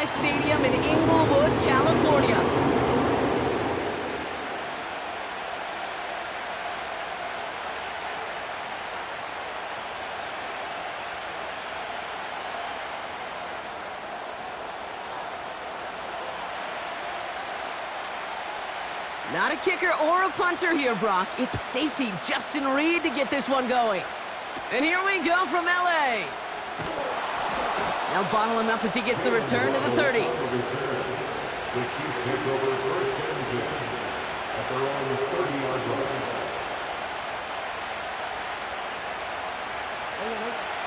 SoFi Stadium in Inglewood, California. Not a kicker or a puncher here, Brock. It's safety Justin Reed to get this one going. And here we go from L.A. Now bottle him up as he gets the return to the 30. The Chiefs take over first and 10 at their own 30-yard line.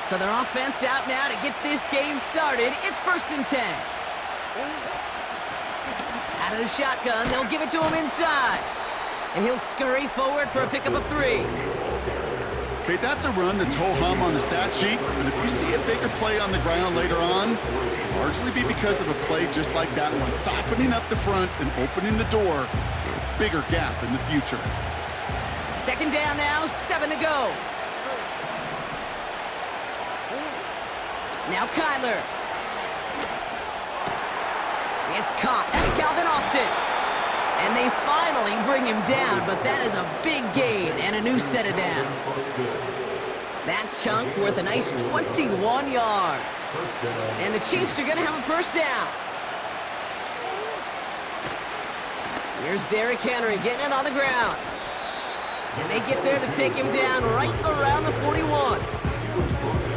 So their offense out now to get this game started. It's first and 10. Out of the shotgun, they'll give it to him inside. And he'll scurry forward for a pickup of 3. Okay, that's a run that's ho-hum on the stat sheet, but if you see a bigger play on the ground later on, it'll largely be because of a play just like that one, softening up the front and opening the door for a bigger gap in the future. Second down now, 7 to go. Now Kyler. It's caught. That's Calvin Austin. And they finally bring him down, but that is a big gain and a new set of downs. That chunk worth a nice 21 yards. And the Chiefs are going to have a first down. Here's Derrick Henry getting it on the ground. And they get there to take him down right around the 41.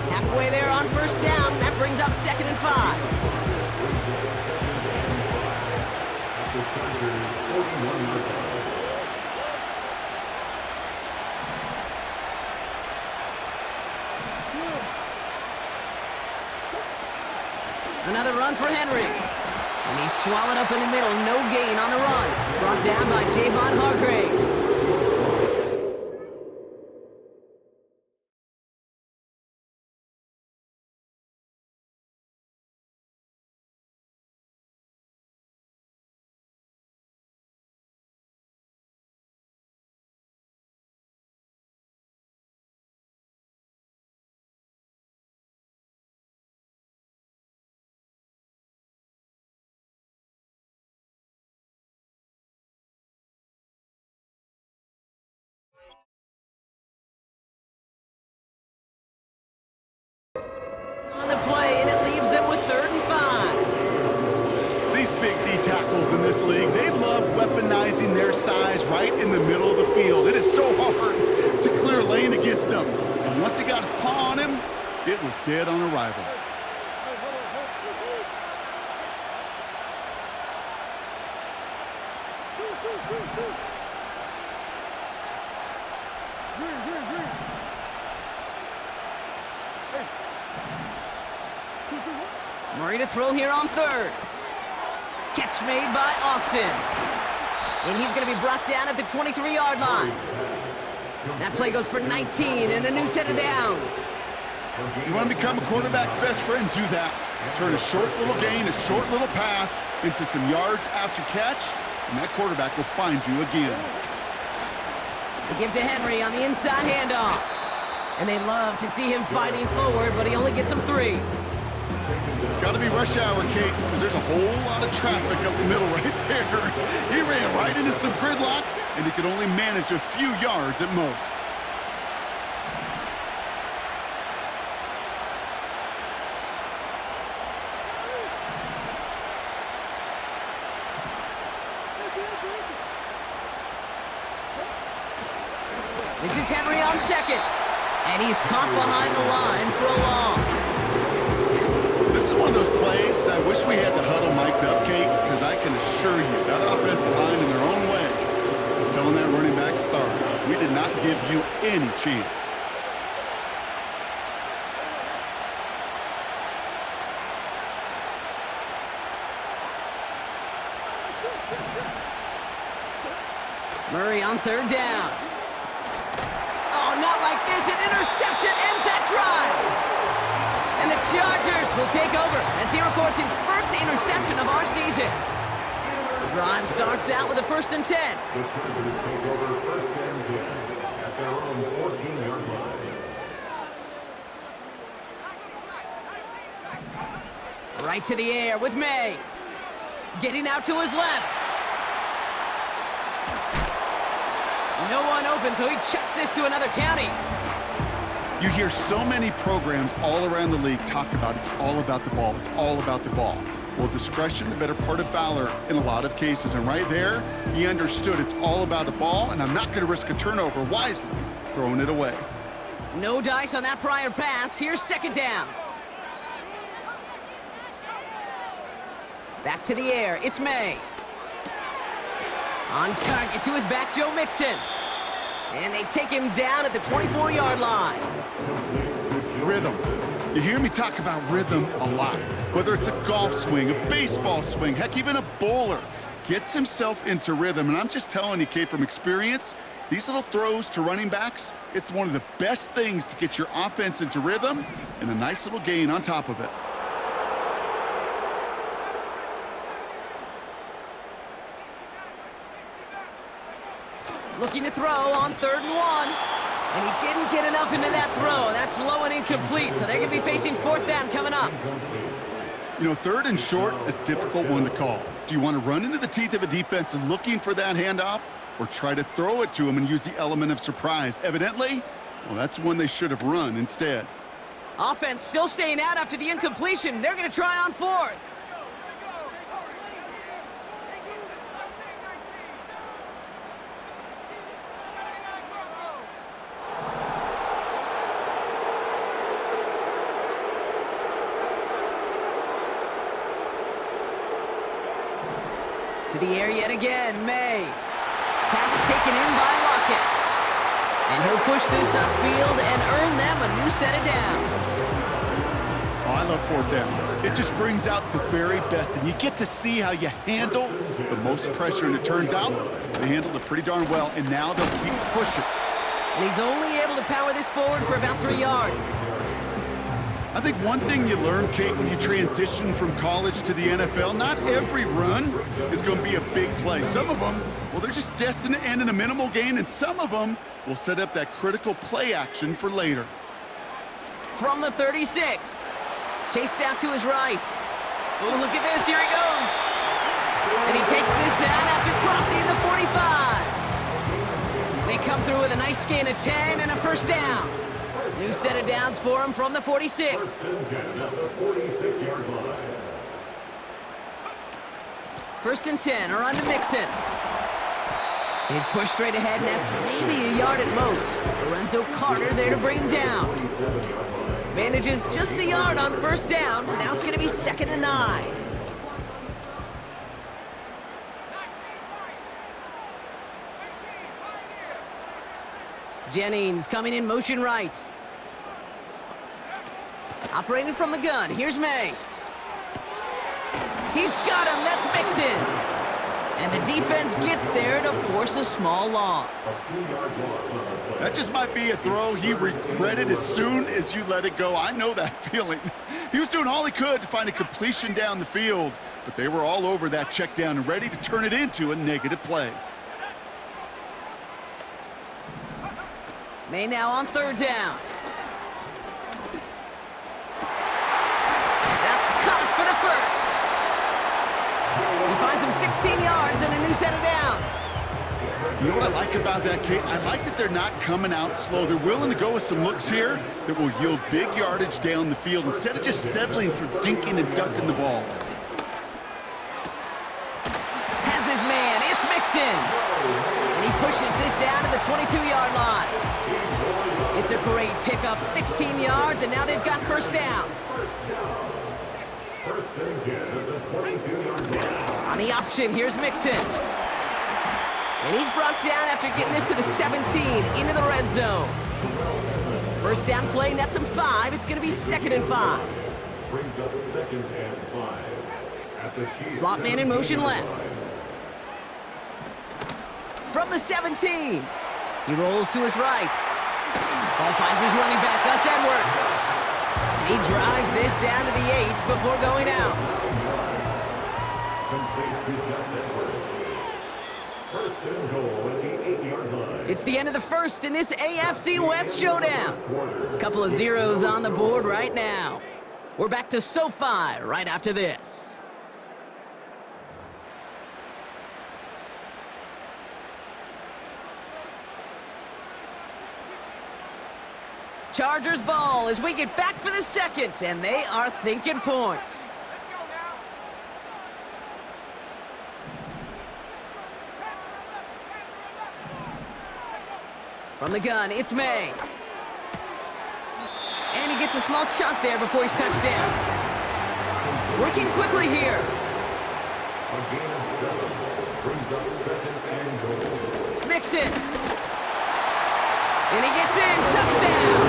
Halfway there on first down. That brings up 2nd and 5. Another run for Henry. And he's swallowed up in the middle. No gain on the run. Brought down by Javon Hargrave. On the play, and it leaves them with 3rd and 5. These big D tackles in this league, they love weaponizing their size right in the middle of the field. It is so hard to clear lane against them. And once he got his paw on him, it was dead on arrival. Murray to throw here on 3rd. Catch made by Austin. And he's going to be brought down at the 23-yard line. That play goes for 19 and a new set of downs. You want to become a quarterback's best friend? Do that. Turn a short little gain, a short little pass into some yards after catch, and that quarterback will find you again. They give to Henry on the inside handoff. And they love to see him fighting forward, but he only gets them 3. Got to be rush hour, Kate, because there's a whole lot of traffic up the middle right there. He ran right into some gridlock, and he could only manage a few yards at most. This is Henry on 2nd. And he's caught behind the line for a loss. This is one of those plays that I wish we had the huddle mic'd up, Kate, because I can assure you that offensive line in their own way is telling that running back, sorry, we did not give you any chance. Murray on 3rd down. Oh, not like this. An interception ends that drive. And the Chargers will take over as he records his first interception of our season. The drive starts out with a 1st and 10. The Chargers take over first and 10 at their own 14-yard line. Right to the air with May. Getting out to his left. No one open, so he chucks this to another county. You hear so many programs all around the league talk about it's all about the ball, it's all about the ball. Well, discretion, the better part of valor in a lot of cases. And right there, he understood it's all about the ball, and I'm not going to risk a turnover, wisely throwing it away. No dice on that prior pass. Here's second down. Back to the air. It's May. On target to his back, Joe Mixon. And they take him down at the 24-yard line. Rhythm. You hear me talk about rhythm a lot. Whether it's a golf swing, a baseball swing, heck, even a bowler gets himself into rhythm. And I'm just telling you, Kate, from experience, these little throws to running backs, it's one of the best things to get your offense into rhythm and a nice little gain on top of it. Looking to throw on 3rd and 1. And he didn't get enough into that throw. That's low and incomplete, so they're going to be facing 4th down coming up. You know, 3rd and short is a difficult one to call. Do you want to run into the teeth of a defense looking for that handoff, or try to throw it to him and use the element of surprise? Evidently, well, that's one they should have run instead. Offense still staying out after the incompletion. They're going to try on 4th. To the air yet again, May. Pass taken in by Lockett. And he'll push this upfield and earn them a new set of downs. Oh, I love 4th downs. It just brings out the very best, and you get to see how you handle the most pressure, and it turns out they handled it pretty darn well, and now they'll keep pushing. And he's only able to power this forward for about 3 yards. I think one thing you learn, Kate, when you transition from college to the NFL, not every run is going to be a big play. Some of them, well, they're just destined to end in a minimal gain, and some of them will set up that critical play action for later. From the 36. Chased out to his right. Oh, look at this. Here he goes. And he takes this out after crossing the 45. They come through with a nice gain of 10 and a 1st down. New set of downs for him from the 46. 1st and 10 are on to Mixon. He's pushed straight ahead, and that's maybe a yard at most. Lorenzo Carter there to bring him down. Manages just a yard on 1st down. Now it's going to be 2nd and 9. Jennings coming in motion right. Operating from the gun. Here's May. He's got him. That's Mixon. And the defense gets there to force a small loss. That just might be a throw he regretted as soon as you let it go. I know that feeling. He was doing all he could to find a completion down the field, but they were all over that check down and ready to turn it into a negative play. May now on 3rd down. That's caught for the 1st. He finds him 16 yards and a new set of downs. You know what I like about that, Kate? I like that they're not coming out slow. They're willing to go with some looks here that will yield big yardage down the field instead of just settling for dinking and ducking the ball. Has his man. It's Mixon. And he pushes this down to the 22-yard line. It's a great pickup, 16 yards, and now they've got 1st down. On the option, here's Mixon. And he's brought down after getting this to the 17, into the red zone. 1st down play, nets him 5. It's going to be 2nd and 5. Brings up 2nd and 5. At the Chiefs. Slot man in motion left. From the 17. He rolls to his right. Ball finds his running back, Gus Edwards. And he drives this down to the 8 before going out. Complete to Gus Edwards. 1st and goal at the 8-yard line. It's the end of the 1st in this AFC West showdown. A couple of zeros on the board right now. We're back to SoFi right after this. Chargers ball as we get back for the second, and they are thinking points. From the gun, it's May. And he gets a small chunk there before he's touched down. Working quickly here. A gain of 7 brings up 2nd and goal. Mixon. And he gets in. Touchdown.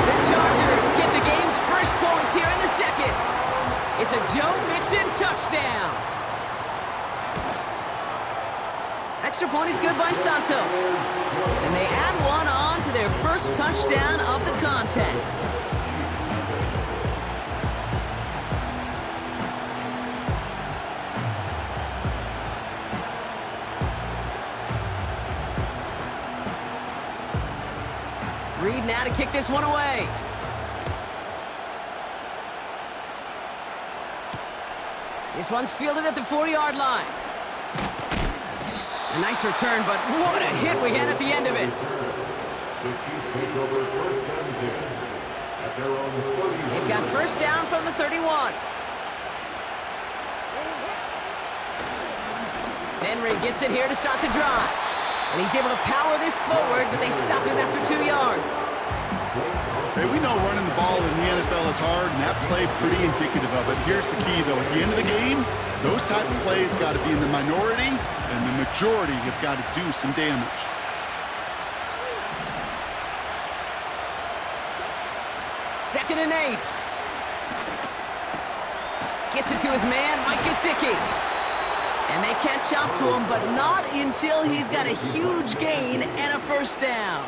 The Chargers get the game's first points here in the second. It's a Joe Mixon touchdown. Extra point is good by Santos. And they add one on to their first touchdown of the contest. Reed now to kick this one away. This one's fielded at the 4-yard line. A nice return, but what a hit we had at the end of it. The Chiefs take over 1st and 10 at their own 30. They've got first down from the 31. Henry gets it here to start the drive. And he's able to power this forward, but they stop him after 2 yards. Hey, we know running the ball in the NFL is hard, and that play pretty indicative of it. Here's the key, though. At the end of the game, those type of plays got to be in the minority, and the majority have got to do some damage. Second and 8. Gets it to his man, Mike Gesicki. And they can't chop to him, but not until he's got a huge gain and a first down.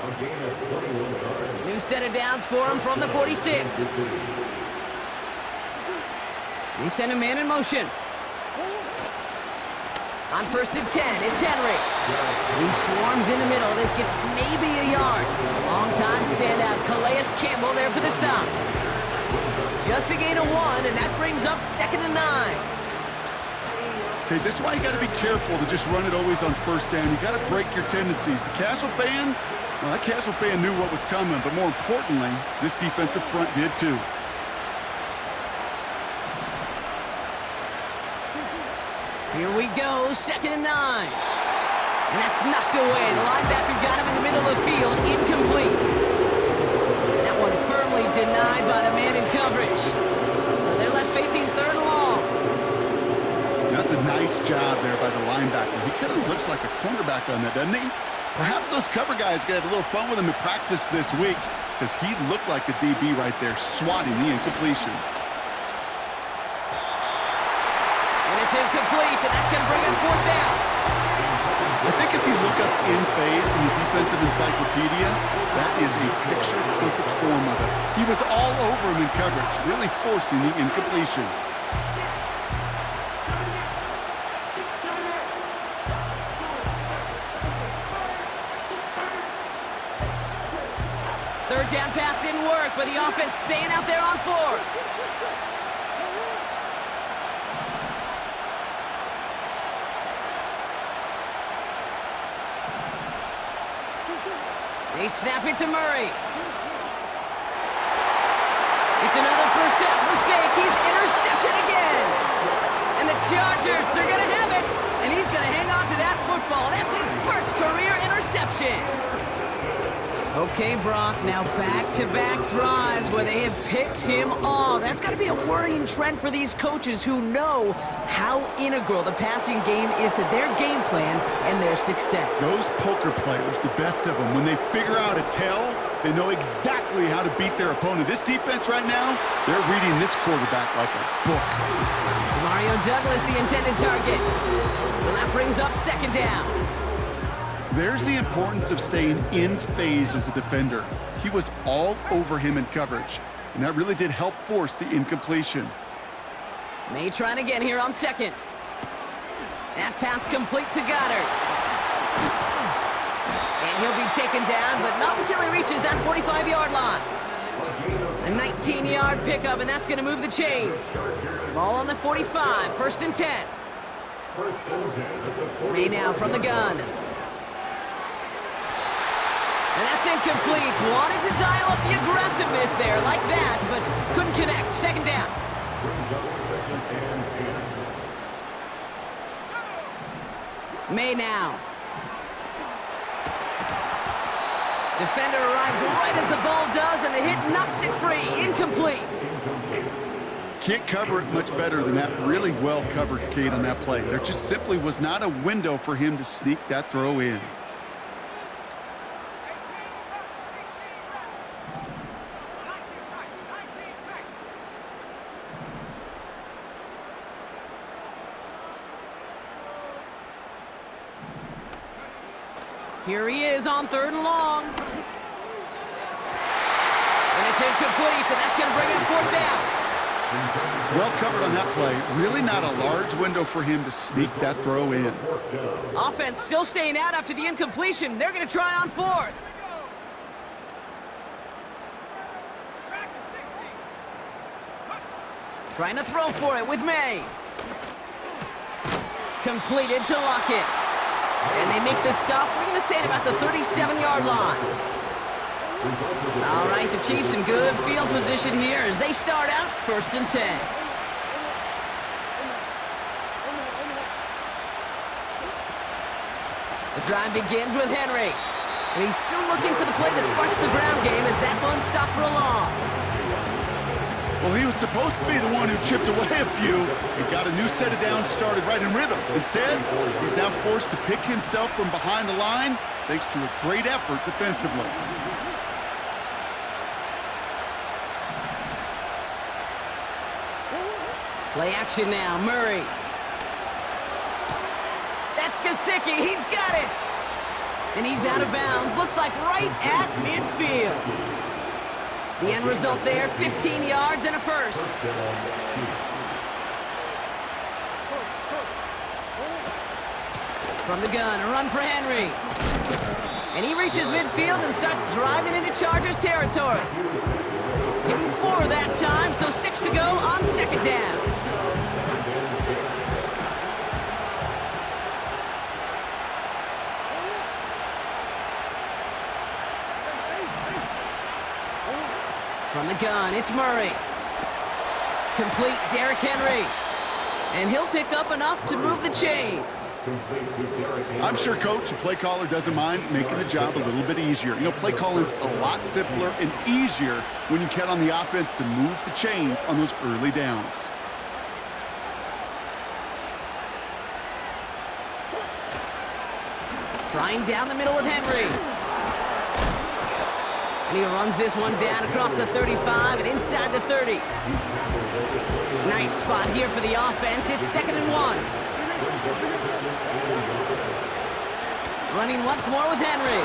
New set of downs for him from the 46. They send a man in motion. On 1st and 10, it's Henry. He swarms in the middle. This gets maybe a yard. Long-time standout Calais Campbell there for the stop. Just a gain of 1, and that brings up 2nd and 9. Okay, this is why you got to be careful to just run it always on first down. You got to break your tendencies. The casual fan, well, that casual fan knew what was coming, but more importantly, this defensive front did too. Here we go, 2nd and 9. And that's knocked away. The linebacker got him in the middle of the field, incomplete. That one firmly denied by the man in coverage. So they're left facing 3rd and long. That's a nice job there by the linebacker. He kind of looks like a cornerback on that, doesn't he? Perhaps those cover guys got a little fun with him in practice this week because he looked like a DB right there, swatting the incompletion. And it's incomplete, and that's going to bring in 4th down. I think if you look up in phase in the defensive encyclopedia, that is a picture-perfect form of it. He was all over him in coverage, really forcing the incompletion. Third down pass didn't work, but the offense staying out there on 4th. They snap it to Murray. It's another first half mistake. He's intercepted again. And the Chargers are going to have it. And he's going to hang on to that football. That's his first career interception. Okay, Brock, now back-to-back drives where they have picked him off. That's got to be a worrying trend for these coaches who know how integral the passing game is to their game plan and their success. Those poker players, the best of them, when they figure out a tell, they know exactly how to beat their opponent. This defense right now, they're reading this quarterback like a book. Mario Douglas, the intended target. So that brings up 2nd down. There's the importance of staying in phase as a defender. He was all over him in coverage, and that really did help force the incompletion. May trying again here on 2nd. That pass complete to Goddard. And he'll be taken down, but not until he reaches that 45-yard line. A 19-yard pickup, and that's going to move the chains. Ball on the 45, 1st and 10. May now from the gun. And that's incomplete. Wanted to dial up the aggressiveness there like that, but couldn't connect. 2nd down. May now. Defender arrives right as the ball does, and the hit knocks it free. Incomplete. Can't cover it much better than that really well-covered Cade on that play. There just simply was not a window for him to sneak that throw in. Here he is on 3rd and long. And it's incomplete, and that's going to bring it 4th down. Well covered on that play. Really not a large window for him to sneak that throw in. Offense still staying out after the incompletion. They're going to try on 4th. Trying to throw for it with May. Completed to Lockett. And they make the stop. We're going to say it about the 37-yard line. All right, the Chiefs in good field position here as they start out 1st and 10. The drive begins with Henry. And he's still looking for the play that sparks the ground game as that one stopped for a loss. Well, he was supposed to be the one who chipped away a few and got a new set of downs started right in rhythm. Instead, he's now forced to pick himself from behind the line thanks to a great effort defensively. Play action now, Murray. That's Gesicki, he's got it! And he's out of bounds, looks like right at midfield. The end result there, 15 yards and a 1st. From the gun, a run for Henry. And he reaches midfield and starts driving into Chargers territory. Give him 4 that time, so 6 to go on 2nd down. From the gun, it's Murray. Complete, Derrick Henry. And he'll pick up enough to move the chains. I'm sure coach and play caller doesn't mind making the job a little bit easier. You know, play calling's a lot simpler and easier when you count on the offense to move the chains on those early downs. Trying down the middle with Henry. And he runs this one down across the 35 and inside the 30. Nice spot here for the offense. It's 2nd and 1. Running once more with Henry.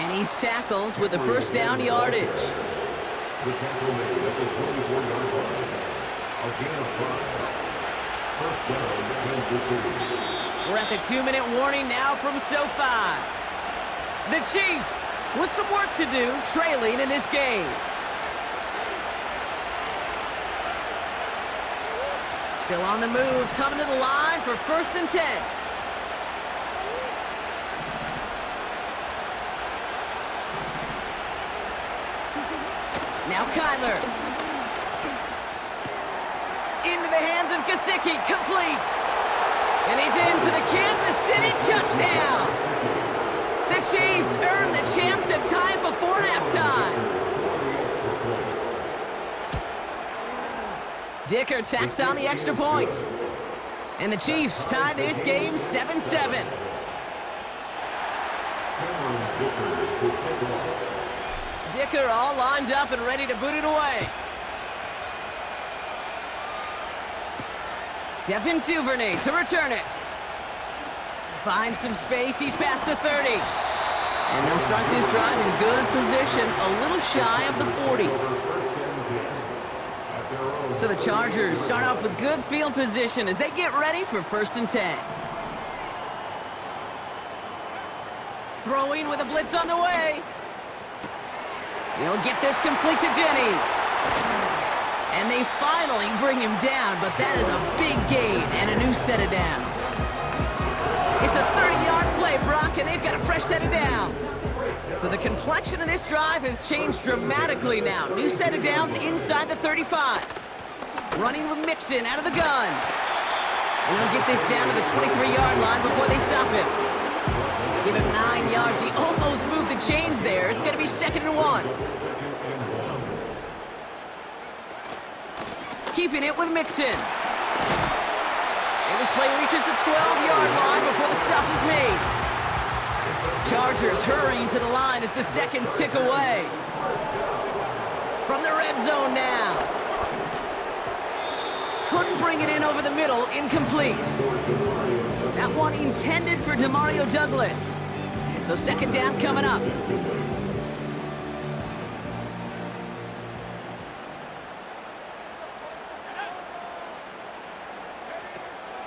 And he's tackled with the 1st down yardage. We're at the 2-minute warning now from SoFi. The Chiefs with some work to do, trailing in this game. Still on the move, coming to the line for 1st and 10. Now Kyler. Into the hands of Gesicki, complete. And he's in for the Kansas City touchdown. The Chiefs earn the chance to tie it before halftime. Dicker tacks on the extra point. And the Chiefs tie this game 7-7. Dicker all lined up and ready to boot it away. Devin Duvernay to return it. Finds some space, he's past the 30. And they'll start this drive in good position, a little shy of the 40. So the Chargers start off with good field position as they get ready for 1st and 10. Throwing with a blitz on the way. He'll get this complete to Jennings. And they finally bring him down, but that is a big gain and a new set of downs. It's a 30-yard play, Brock, and they've got a fresh set of downs. So the complexion of this drive has changed dramatically now. New set of downs inside the 35. Running with Mixon out of the gun. And he'll get this down to the 23-yard line before they stop him. Give him 9 yards. He almost moved the chains there. It's going to be 2nd and 1. Keeping it with Mixon. And this play reaches the 12-yard line before the stop is made. Chargers hurrying to the line as the seconds tick away. From the red zone now. Couldn't bring it in over the middle, incomplete. That one intended for Demario Douglas. So 2nd down coming up.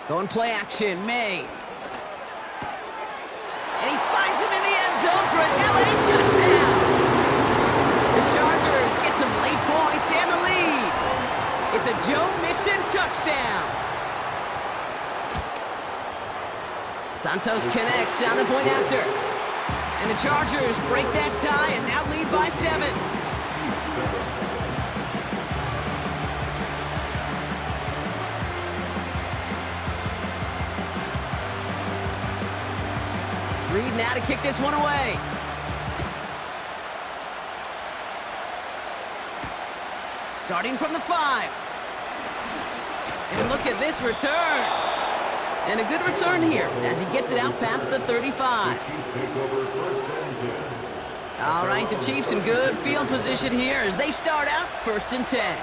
Going play action, May. And he finds him in the end zone for an LA touchdown. The Chargers get some late points and the lead. It's a Joe Mixon touchdown. Santos connects on the point after. And the Chargers break that tie and now lead by 7. Reed now to kick this one away. Starting from the 5. And look at this return. And a good return here as he gets it out past the 35. All right, the Chiefs in good field position here as they start out 1st and 10.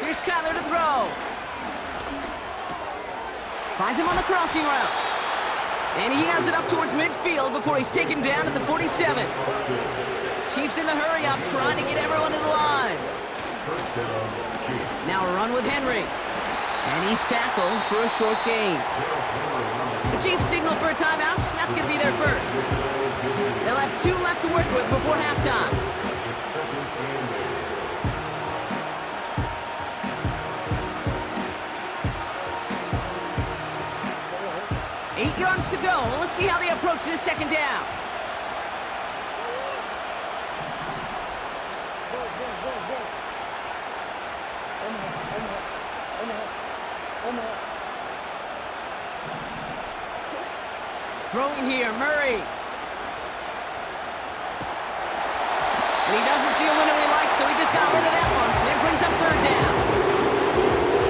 Here's Kyler to throw. Finds him on the crossing route. And he has it up towards midfield before he's taken down at the 47. Chiefs in the hurry up, trying to get everyone to the line. Now a run with Henry. And he's tackled for a short gain. The Chiefs signal for a timeout. That's going to be their first. They'll have 2 left to work with before halftime. Eight yards to go. Well, let's see how they approach this 2nd down. Throwing here, Murray. And he doesn't see a window he likes, so he just got rid of that one. And brings up 3rd down.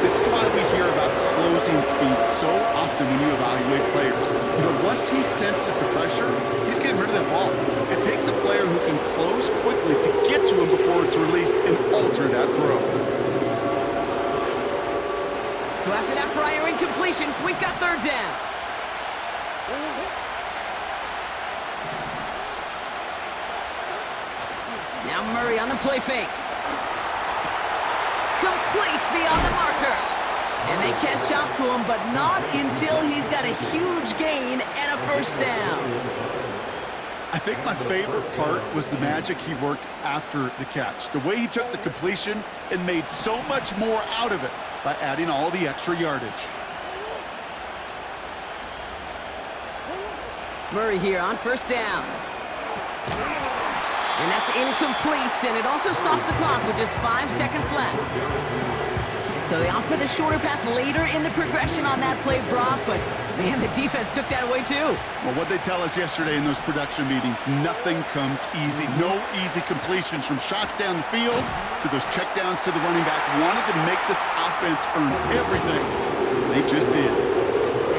This is why we hear about closing speed so often when you evaluate players. You know, once he senses the pressure, he's getting rid of that ball. It takes a player who can close quickly to get to him before it's released and alter that throw. So after that prior incompletion, we've got 3rd down. Now Murray on the play fake. Complete beyond the marker. And they catch up to him, but not until he's got a huge gain and a 1st down. I think my favorite part was the magic he worked after the catch. The way he took the completion and made so much more out of it by adding all the extra yardage. Murray here on 1st down. And that's incomplete, and it also stops the clock with just 5 seconds left. So they opt for the shorter pass later in the progression on that play, Brock, but man, the defense took that away too. Well, what they tell us yesterday in those production meetings, nothing comes easy. No easy completions from shots down the field to those checkdowns to the running back. Wanted to make this offense earn everything. They just did.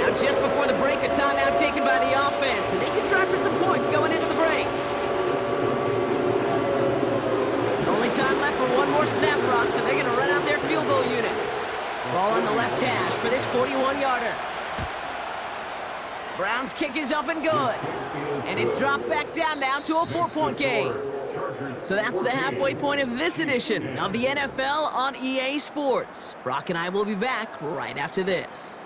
Now just before the break, a timeout taken by the offense, and they can try for some points going into the break. Only time left for one more snap, Brock, so they're going to run out their field goal unit. Ball on the left hash for this 41-yarder. Brown's kick is up and good. And it's dropped back down now to a 4-point game. So that's the halfway point of this edition of the NFL on EA Sports. Brock and I will be back right after this.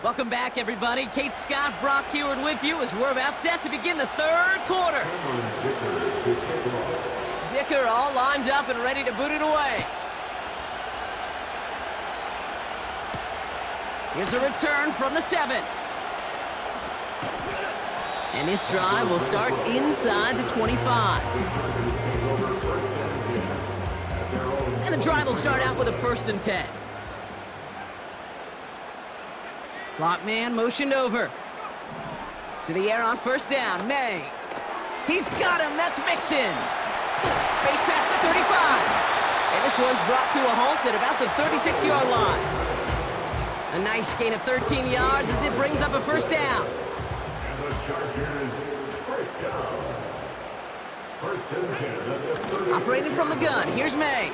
Welcome back, everybody. Kate Scott, Brock Heward with you as we're about set to begin the third quarter. Dicker all lined up and ready to boot it away. Here's a return from the 7. And this drive will start inside the 25. And the drive will start out with a 1st and 10. Slot man motioned over. To the air on 1st down, May. He's got him, that's Mixon. Space past the 35. And this one's brought to a halt at about the 36-yard line. A nice gain of 13 yards as it brings up a 1st down. And the Chargers, 1st down. 1st and 10 at the 36. Operating from the gun, here's May.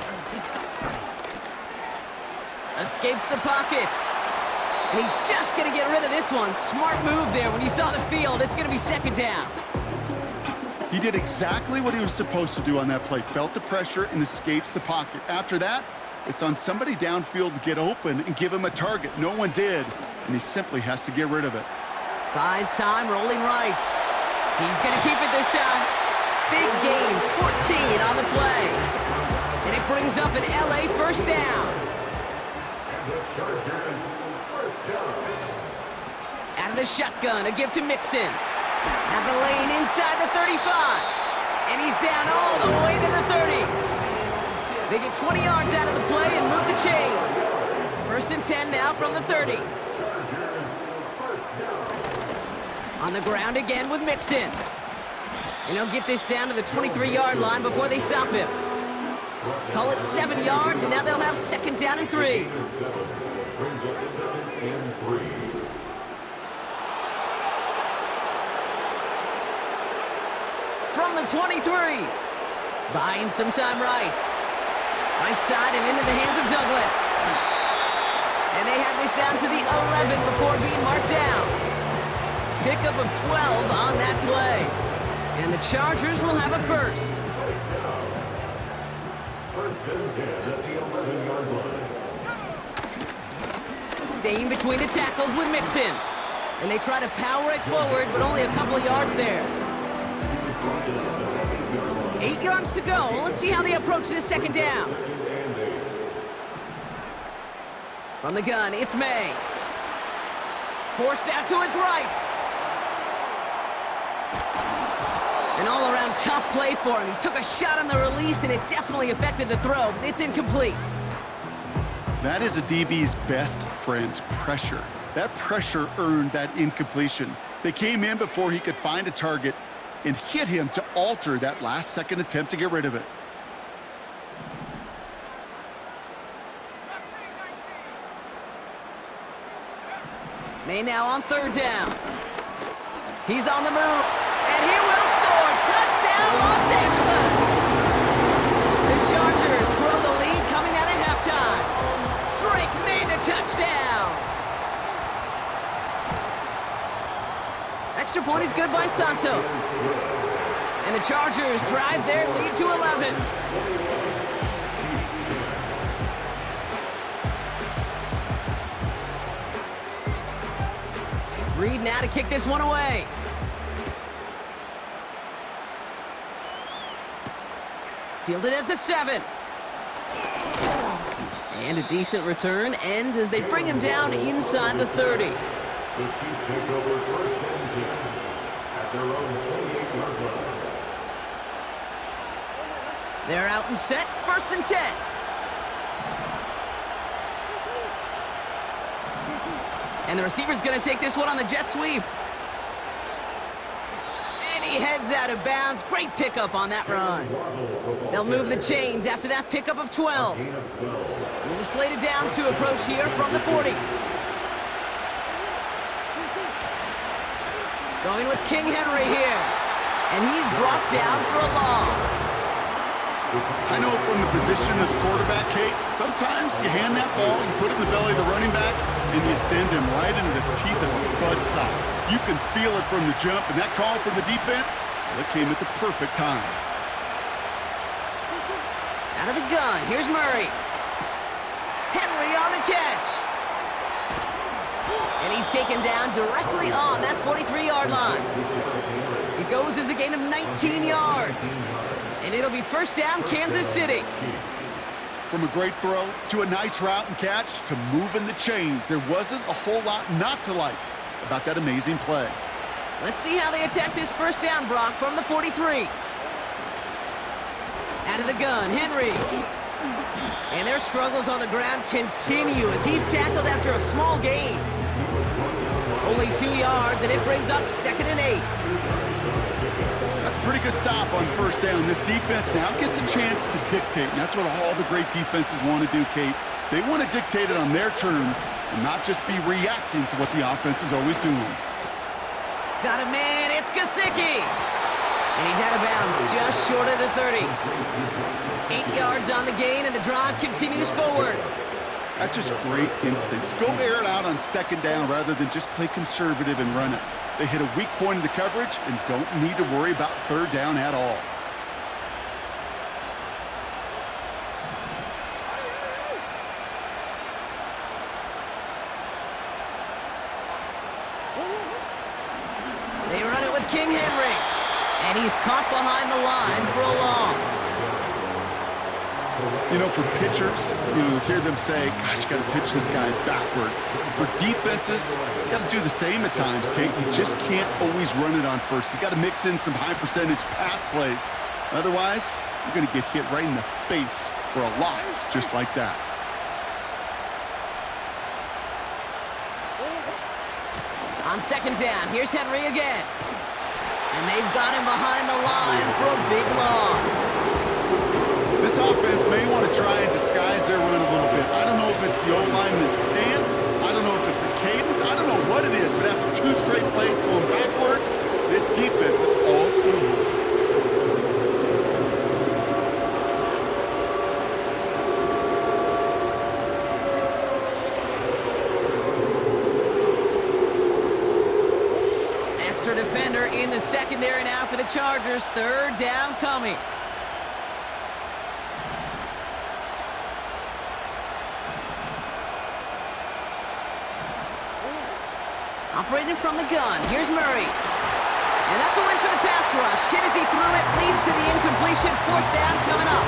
Escapes the pocket. And he's just going to get rid of this one. Smart move there when you saw the field. It's going to be 2nd down. He did exactly what he was supposed to do on that play. Felt the pressure and escapes the pocket. After that, it's on somebody downfield to get open and give him a target. No one did, and he simply has to get rid of it. Buys time, rolling right. He's going to keep it this time. Big gain, 14 on the play. And it brings up an LA 1st down. And the Chargers, 1st down. Out of the shotgun, a give to Mixon. Has a lane inside the 35. And he's down all the way to the 30. They get 20 yards out of the play and move the chains. 1st and 10 now from the 30. Chargers, 1st down. On the ground again with Mixon. And he'll get this down to the 23-yard line before they stop him. Call it 7 yards, and now they'll have 2nd down and 3. Brings up 2nd and 3. From the 23. Buying some time right. Right side and into the hands of Douglas. And they have this down to the 11 before being marked down. Pickup of 12 on that play. And the Chargers will have a 1st. 1st and 10 at the 11-yard line. Staying between the tackles with Mixon. And they try to power it forward, but only a couple of yards there. 8 yards to go. Let's see how they approach this 2nd down. From the gun, it's May. Forced out to his right. An all-around tough play for him. He took a shot on the release, and it definitely affected the throw. It's incomplete. That is a DB's best friend, pressure. That pressure earned that incompletion. They came in before he could find a target and hit him to alter that last-second attempt to get rid of it. May now on 3rd down. He's on the move, and he will score. Touchdown, Los Angeles! The Chargers grow the lead coming out of halftime. Drake made the touchdown. Extra point is good by Santos. And the Chargers drive their lead to 11. Reed now to kick this one away. Fielded at the 7. And a decent return ends as they bring him down inside the 30. The Chiefs take over 1st and 10 at their own 28-yard line. They're out and set, 1st and 10. And the receiver's going to take this one on the jet sweep. And he heads out of bounds. Great pickup on that run. They'll move the chains after that pickup of 12. New slated downs to approach here from the 40. Going with King Henry here. And he's brought down for a loss. I know from the position of the quarterback, Kate, sometimes you hand that ball, you put it in the belly of the running back, and you send him right into the teeth of a buzzsaw. You can feel it from the jump, and that call from the defense, that came at the perfect time. Out of the gun, here's Murray. Henry on the catch. And he's taken down directly on that 43-yard line. It goes as a gain of 19 yards. And it'll be first down, Kansas City. From a great throw to a nice route and catch to moving the chains, there wasn't a whole lot not to like about that amazing play. Let's see how they attack this first down, Brock, from the 43. Out of the gun, Henry. And their struggles on the ground continue as he's tackled after a small gain. Only 2 yards, and it brings up 2nd and 8. That's a pretty good stop on first down. This defense now gets a chance to dictate, and that's what all the great defenses want to do, Kate. They want to dictate it on their terms and not just be reacting to what the offense is always doing. Got a man, it's Gesicki. And he's out of bounds just short of the 30. 8 yards on the gain, and the drive continues forward. That's just great instincts. Go air it out on second down rather than just play conservative and run it. They hit a weak point in the coverage and don't need to worry about third down at all. They run it with King Henry. And he's caught behind the line for a loss. You know, for pitchers, you hear them say, gosh, you got to pitch this guy backwards. For defenses, you got to do the same at times, Kate. You just can't always run it on first. You got to mix in some high percentage pass plays. Otherwise, you're going to get hit right in the face for a loss just like that. On second down, here's Henry again. And they've got him behind the line for a big loss. This offense may want to try and disguise their run a little bit. I don't know if it's the O-lineman's stance. I don't know if it's a cadence. I don't know what it is, but after 2 straight plays going backwards, this defense is all over. Extra defender in the secondary now for the Chargers. Third down coming. Operating from the gun, here's Murray. And that's a win for the pass rush. Hit as he threw it, leads to the incompletion. 4th down coming up.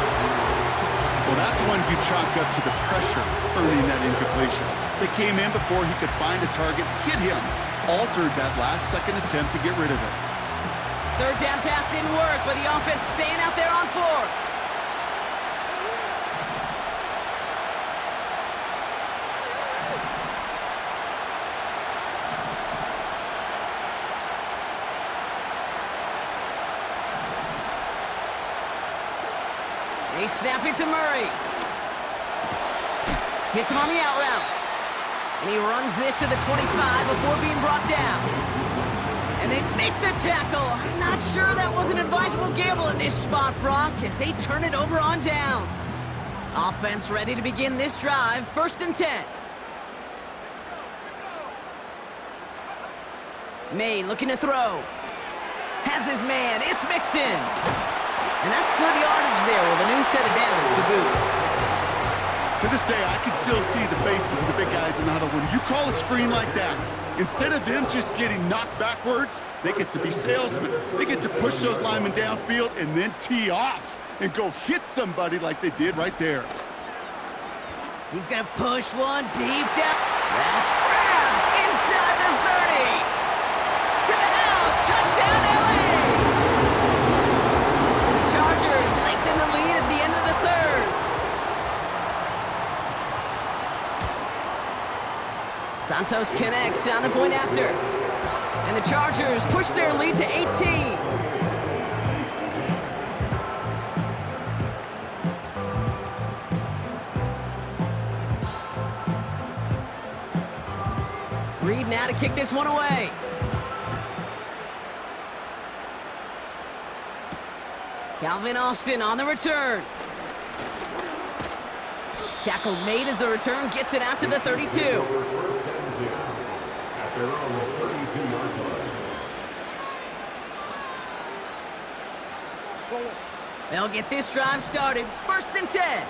Well, that's one you chalk up to the pressure earning that incompletion. They came in before he could find a target, hit him, altered that last-second attempt to get rid of it. 3rd down pass didn't work, but the offense staying out there on 4th. They snap it to Murray. Hits him on the out route. And he runs this to the 25 before being brought down. And they make the tackle. I'm not sure that was an advisable gamble in this spot, Brock, as they turn it over on downs. Offense ready to begin this drive. 1st and 10. May looking to throw. Has his man. It's Mixon. And that's good yardage there with a new set of downs to boot. To this day, I can still see the faces of the big guys in the huddle. When you call a screen like that, instead of them just getting knocked backwards, they get to be salesmen. They get to push those linemen downfield and then tee off and go hit somebody like they did right there. He's going to push one deep down. That's grabbed inside the 30. To the house. Touchdown, LA. Chargers lengthen the lead at the end of the 3rd. Santos connects on the point after. And the Chargers push their lead to 18. Reed now to kick this one away. Calvin Austin on the return. Tackle made as the return gets it out to the 32. They'll get this drive started. 1st and 10.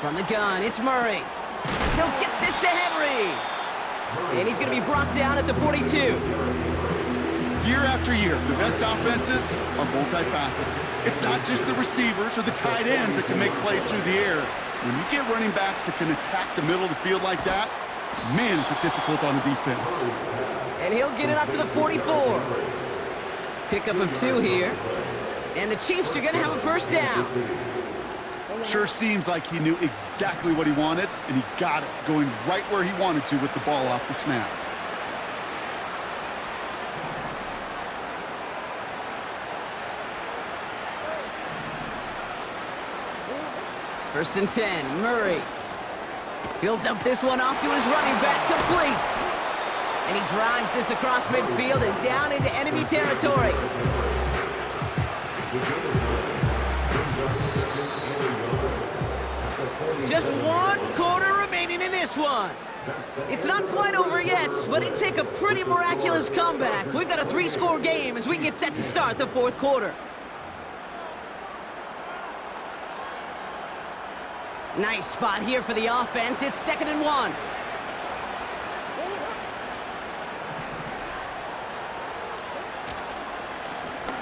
From the gun, it's Murray. He'll get this to Henry. And he's going to be brought down at the 42. Year after year, the best offenses are multifaceted. It's not just the receivers or the tight ends that can make plays through the air. When you get running backs that can attack the middle of the field like that, man, is it difficult on the defense. And he'll get it up to the 44. Pickup of 2 here. And the Chiefs are going to have a first down. Sure seems like he knew exactly what he wanted, and he got it, going right where he wanted to with the ball off the snap. First and 10, Murray. He'll dump this one off to his running back, complete. And he drives this across midfield and down into enemy territory. Just 1 quarter remaining in this one. It's not quite over yet, but it'd take a pretty miraculous comeback. We've got a 3-score game as we get set to start the 4th quarter. Nice spot here for the offense. It's 2nd and 1.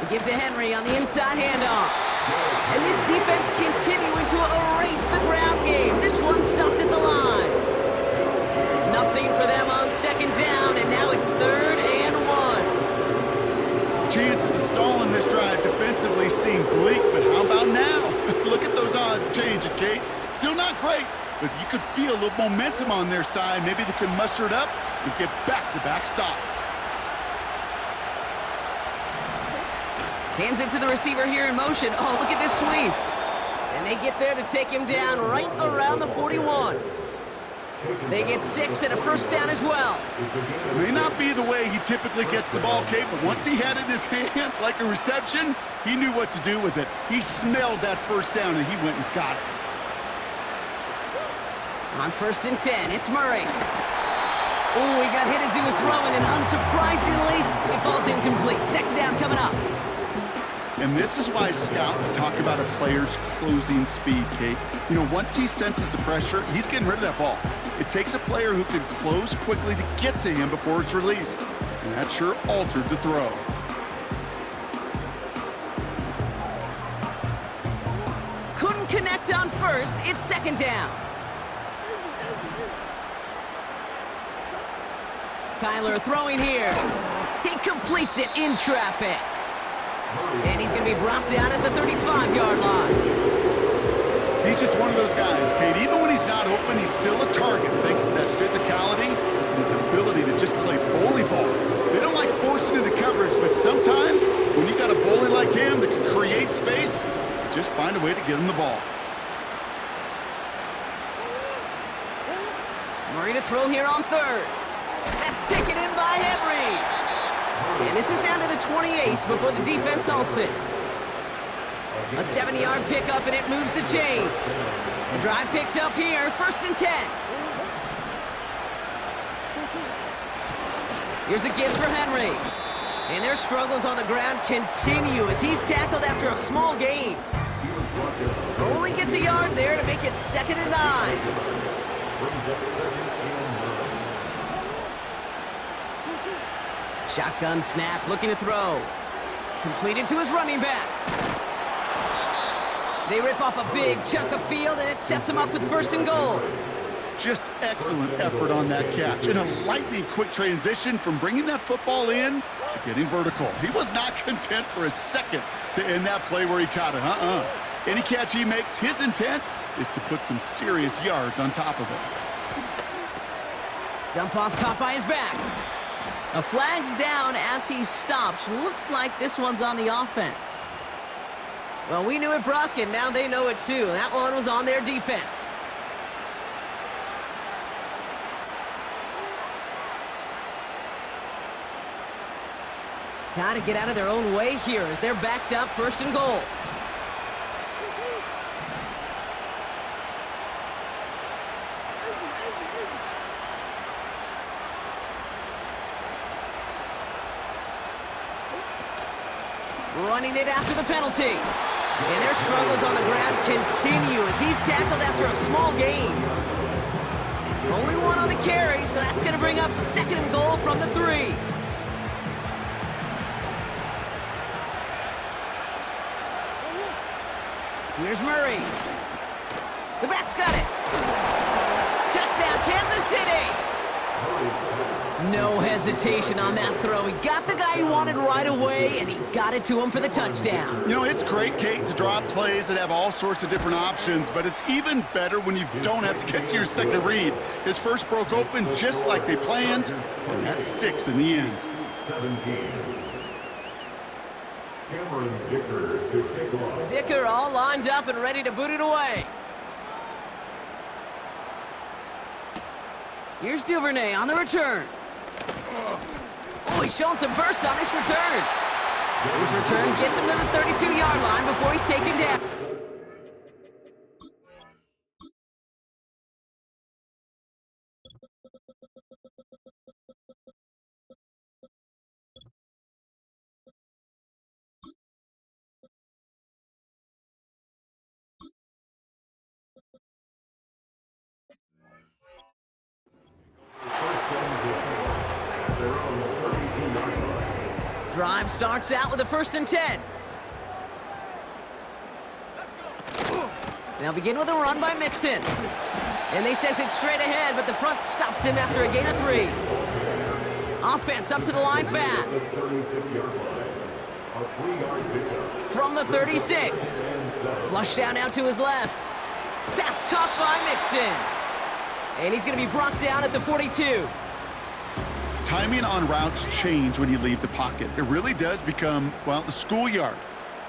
We give to Henry on the inside handoff. And this defense continuing to erase the ground game. This one stopped at the line. Nothing for them on 2nd down, and now it's 3rd and 1. Chances of stalling this drive defensively seem bleak, but how about now? Look at those odds changing, Kate. Still not great, but you could feel a little momentum on their side. Maybe they can muster it up and get back-to-back stops. Hands it to the receiver here in motion. Oh, look at this sweep. And they get there to take him down right around the 41. They get 6 and a first down as well. May not be the way he typically gets the ball, Kate, but once he had it in his hands like a reception, he knew what to do with it. He smelled that first down, and he went and got it. On 1st and 10, it's Murray. Oh, he got hit as he was throwing, and unsurprisingly, he falls incomplete. 2nd down coming up. And this is why scouts talk about a player's closing speed, Kate. You know, once he senses the pressure, he's getting rid of that ball. It takes a player who can close quickly to get to him before it's released. And that sure altered the throw. Couldn't connect on 1st. It's 2nd down. Kyler throwing here. He completes it in traffic. And he's going to be brought down at the 35-yard line. He's just one of those guys, Kate. Even when he's not open, he's still a target thanks to that physicality and his ability to just play bully ball. They don't like forcing into coverage, but sometimes when you got a bully like him that can create space, just find a way to get him the ball. Murray to throw here on 3rd. That's taken in by Henry. And this is down to the 28 before the defense halts it. A 7-yard pickup, and it moves the chains. The drive picks up here, 1st and 10. Here's a give for Henry. And their struggles on the ground continue as he's tackled after a small gain. Only gets a yard there to make it 2nd and 9. Shotgun snap, looking to throw. Completed to his running back. They rip off a big chunk of field, and it sets him up with 1st and goal. Just excellent effort on that catch. And a lightning quick transition from bringing that football in to getting vertical. He was not content for a second to end that play where he caught it. Any catch he makes, his intent is to put some serious yards on top of it. Dump off caught by his back. A flag's down as he stops. Looks like this one's on the offense. Well, we knew it, Brock, and now they know it too. That one was on their defense. Got to get out of their own way here as they're backed up, 1st and goal. Running it after the penalty. And their struggles on the ground continue as he's tackled after a small gain. Only one on the carry, so that's going to bring up 2nd and goal from the 3. Here's Murray. The back's got it. Touchdown, Kansas City. No hesitation on that throw. He got the guy he wanted right away, and he got it to him for the touchdown. You know, it's great, Kate, to draw plays that have all sorts of different options, but it's even better when you don't have to get to your second read. His first broke open just like they planned, and that's 6 in the end. 17. Cameron Dicker to take off. Dicker all lined up and ready to boot it away. Here's Duvernay on the return. Oh, he's showing some burst on his return. His return gets him to the 32-yard line before he's taken down. Drive starts out with a 1st and 10. They'll begin with a run by Mixon. And they sent it straight ahead, but the front stops him after a gain of 3. Offense up to the line fast. From the 36. Flush down out to his left. Pass caught by Mixon. And he's going to be brought down at the 42. Timing on routes change when you leave the pocket. It really does become, well, the schoolyard.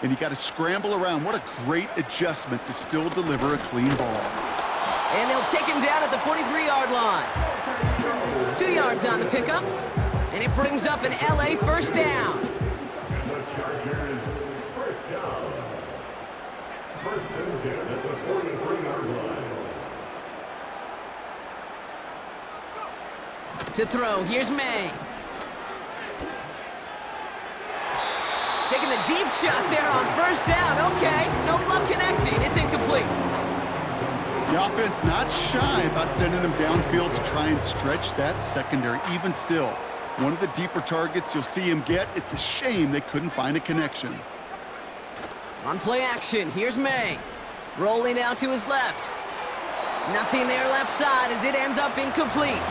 And you got to scramble around. What a great adjustment to still deliver a clean ball. And they'll take him down at the 43-yard line. 2 yards on the pickup. And it brings up an LA 1st down. And the Chargers first down. 1st and 10 at the 43-yard line. To throw, here's May. Taking the deep shot there on 1st down. Okay, no luck connecting. It's incomplete. The offense not shy about sending him downfield to try and stretch that secondary. Even still, one of the deeper targets you'll see him get. It's a shame they couldn't find a connection. On play action, here's May. Rolling out to his left. Nothing there left side as it ends up incomplete.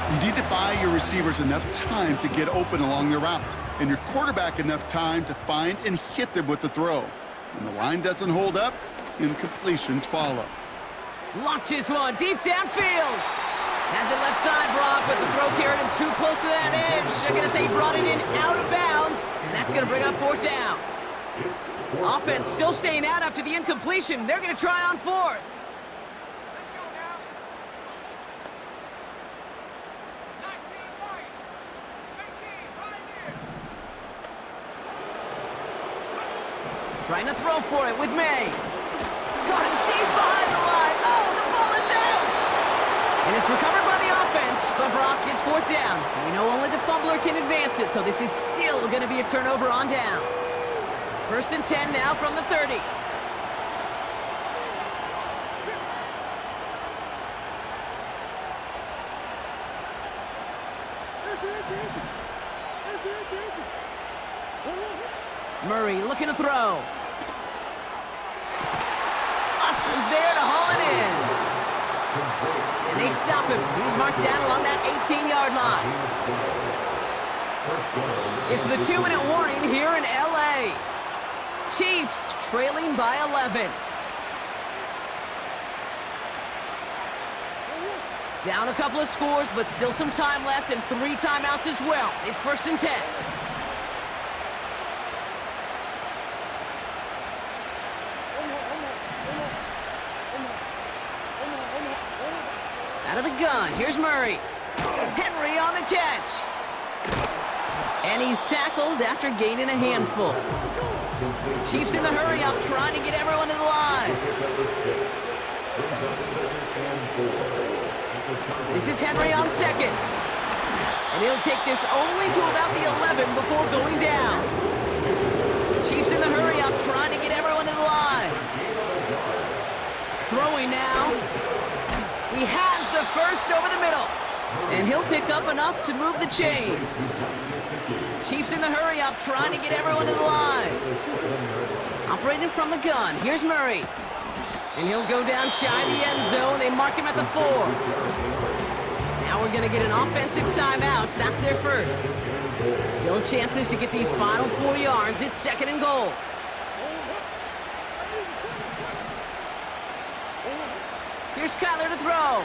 You need to buy your receivers enough time to get open along their route, and your quarterback enough time to find and hit them with the throw. When the line doesn't hold up, incompletions follow. Launches one deep downfield. Has it left side, Brock, but the throw carried him too close to that edge. I'm going to say he brought it in out of bounds, and that's going to bring up 4th down. Offense still staying out after the incompletion. They're going to try on 4th. Trying to throw for it with May. Got him deep behind the line. Oh, the ball is out! And it's recovered by the offense, but Brock gets 4th down. We know only the fumbler can advance it, so this is still going to be a turnover on downs. 1st and 10 now from the 30. Murray looking to throw. Austin's there to haul it in. And they stop him. He's marked down along that 18-yard line. It's the 2-minute warning here in LA. Chiefs trailing by 11. Down a couple of scores, but still some time left and 3 timeouts as well. It's 1st and 10. Out of the gun, here's Murray. Henry on the catch. And he's tackled after gaining a handful. Chiefs in the hurry up, trying to get everyone to the line. This is Henry on 2nd. And he'll take this only to about the 11 before going down. Chiefs in the hurry up, trying to get everyone to the line. Throwing now. He has the first over the middle. And he'll pick up enough to move the chains. Chiefs in the hurry up, trying to get everyone to the line. Operating from the gun, here's Murray. And he'll go down shy of the end zone. They mark him at the 4. Now we're gonna get an offensive timeout. That's their first. Still chances to get these final 4 yards. It's 2nd and goal. Here's Kyler to throw.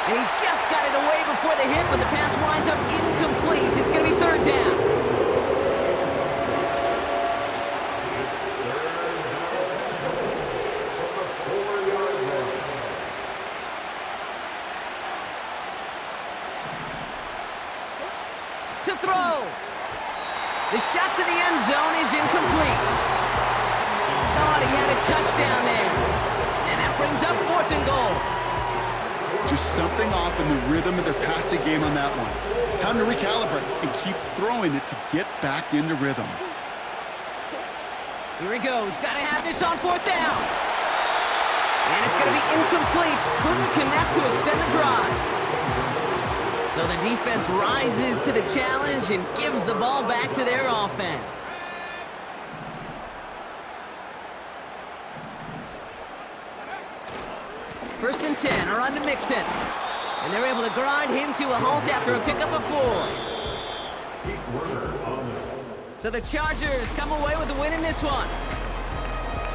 And he just got it away before the hit, but the pass winds up incomplete. It's gonna be 3rd down. To throw. The shot to the end zone is incomplete. Thought he had a touchdown there. And that brings up 4th and goal. Just something off in the rhythm of their passing game on that one. Time to recalibrate and keep throwing it to get back into rhythm. Here he goes. Got to have this on 4th down. And it's going to be incomplete. Couldn't connect to extend the drive. So the defense rises to the challenge and gives the ball back to their offense. First and 10, a run to Mixon. And they're able to grind him to a halt after a pickup of 4. So the Chargers come away with a win in this one.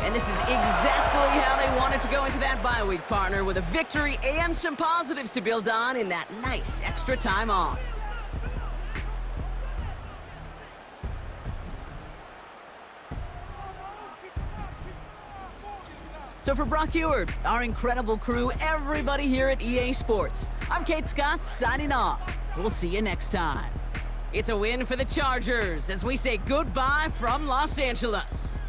And this is exactly how they wanted to go into that bye week, partner, with a victory and some positives to build on in that nice extra time off. So for Brock Ewart, our incredible crew, everybody here at EA Sports, I'm Kate Scott signing off. We'll see you next time. It's a win for the Chargers as we say goodbye from Los Angeles.